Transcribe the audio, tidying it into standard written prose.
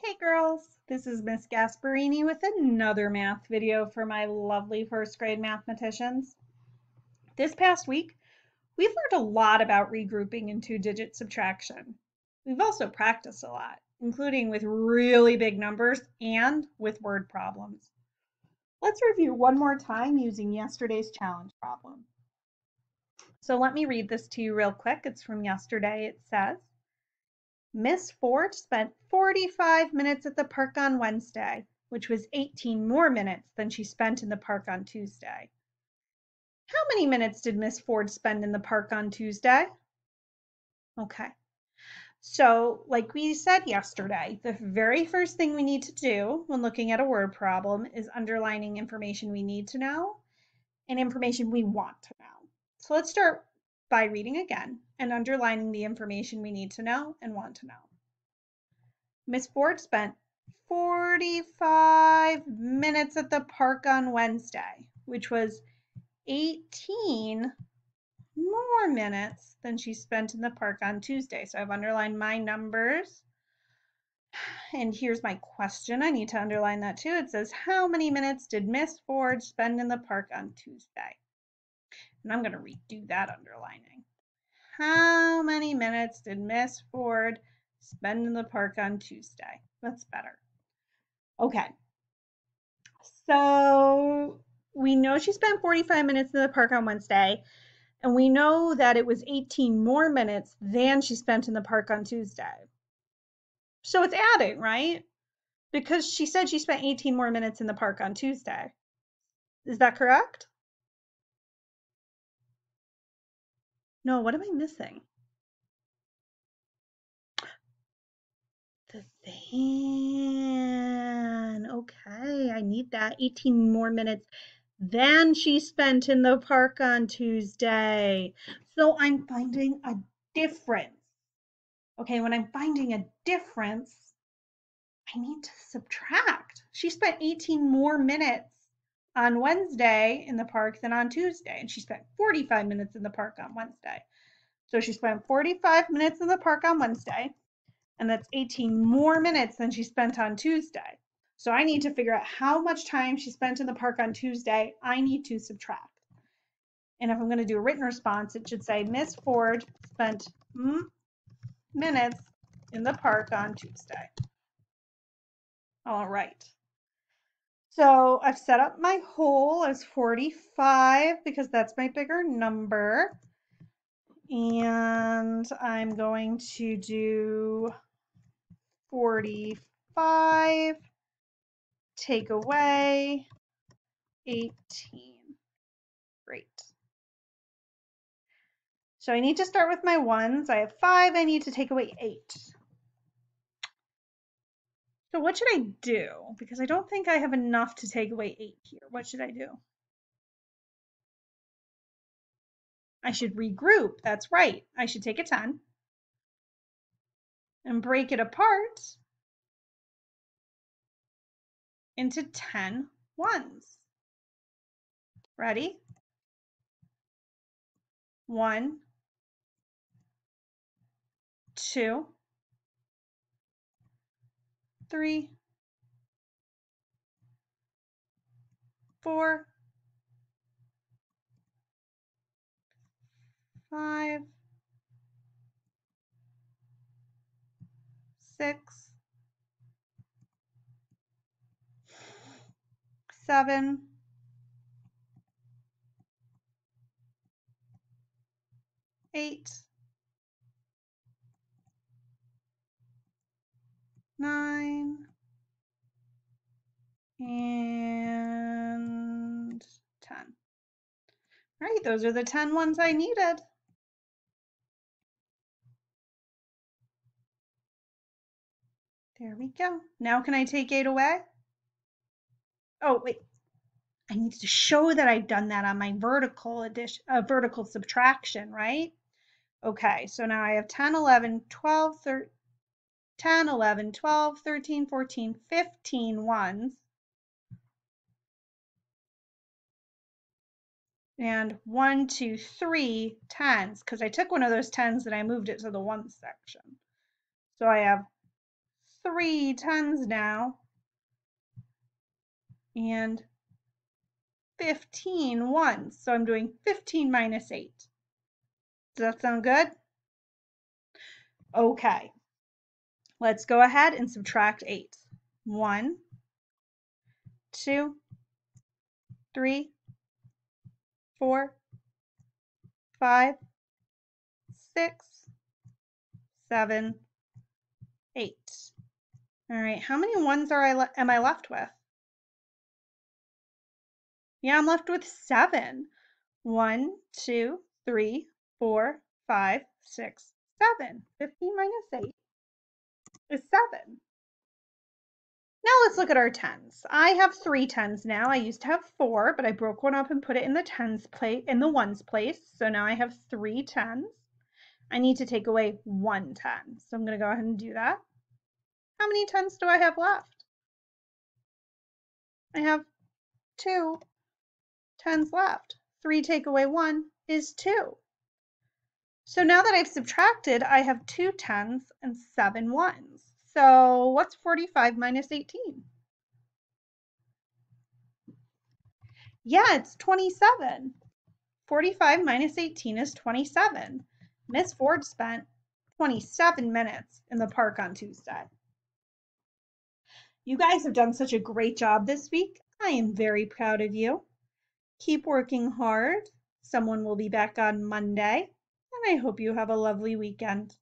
Hey girls, this is Miss Gasparini with another math video for my lovely first grade mathematicians. This past week, we've learned a lot about regrouping and two-digit subtraction. We've also practiced a lot, including with really big numbers and with word problems. Let's review one more time using yesterday's challenge problem. So let me read this to you real quick. It's from yesterday. It says, Miss Ford spent 45 minutes at the park on Wednesday, which was 18 more minutes than she spent in the park on Tuesday. How many minutes did Miss Ford spend in the park on Tuesday? Okay, so like we said yesterday, the very first thing we need to do when looking at a word problem is underlining information we need to know and information we want to know. So let's start by reading again and underlining the information we need to know and want to know. Miss Ford spent 45 minutes at the park on Wednesday, which was 18 more minutes than she spent in the park on Tuesday. So I've underlined my numbers. And here's my question. I need to underline that too. It says, how many minutes did Miss Ford spend in the park on Tuesday? And I'm going to redo that underlining. How many minutes did Miss Ford spend in the park on Tuesday? That's better. Okay, so we know she spent 45 minutes in the park on Wednesday, and we know that it was 18 more minutes than she spent in the park on Tuesday. So it's adding, right? Because she said she spent 18 more minutes in the park on Tuesday. Is that correct? No, what am I missing? The than. Okay, I need that. 18 more minutes than she spent in the park on Tuesday. So I'm finding a difference. Okay, when I'm finding a difference, I need to subtract. She spent 18 more minutes on Wednesday in the park than on Tuesday, and she spent 45 minutes in the park on Wednesday. So she spent 45 minutes in the park on Wednesday, and that's 18 more minutes than she spent on Tuesday. So I need to figure out how much time she spent in the park on Tuesday. I need to subtract. And if I'm going to do a written response, it should say Miss Ford spent minutes in the park on Tuesday. All right. So I've set up my whole as 45 because that's my bigger number. And I'm going to do 45, take away 18. Great. So I need to start with my ones. I have 5. I need to take away 8. So what should I do? Because I don't think I have enough to take away 8 here. What should I do? I should regroup. That's right. I should take a 10 and break it apart into 10 ones. Ready? 1, 2, 3, 4, 5, 6, 7, 8, 9, and 10. All right, those are the 10 ones I needed. There we go. Now can I take 8 away? Oh, wait. I need to show that I've done that on my vertical addition, vertical subtraction, right? Okay, so now I have 10, 11, 12, 13, 10, 11, 12, 13, 14, 15 ones. And 1, 2, 3 tens, because I took one of those tens and I moved it to the 1 section. So I have 3 tens now, and 15 ones. So I'm doing 15 minus 8. Does that sound good? Okay. Let's go ahead and subtract 8. 1, 2, 3, 4, 5, 6, 7, 8. All right, how many ones am I left with? Yeah, I'm left with 7. 1, 2, 3, 4, 5, 6, 7. 15 minus 8 is 7. Now let's look at our tens. I have 3 tens now. I used to have 4, but I broke one up and put it in the ones place. So now I have 3 tens. I need to take away 1 10. So I'm going to go ahead and do that. How many tens do I have left? I have 2 tens left. 3 take away 1 is 2. So now that I've subtracted, I have 2 tens and 7 ones. So what's 45 minus 18? Yeah, it's 27. 45 minus 18 is 27. Miss Ford spent 27 minutes in the park on Tuesday. You guys have done such a great job this week. I am very proud of you. Keep working hard. Someone will be back on Monday, and I hope you have a lovely weekend.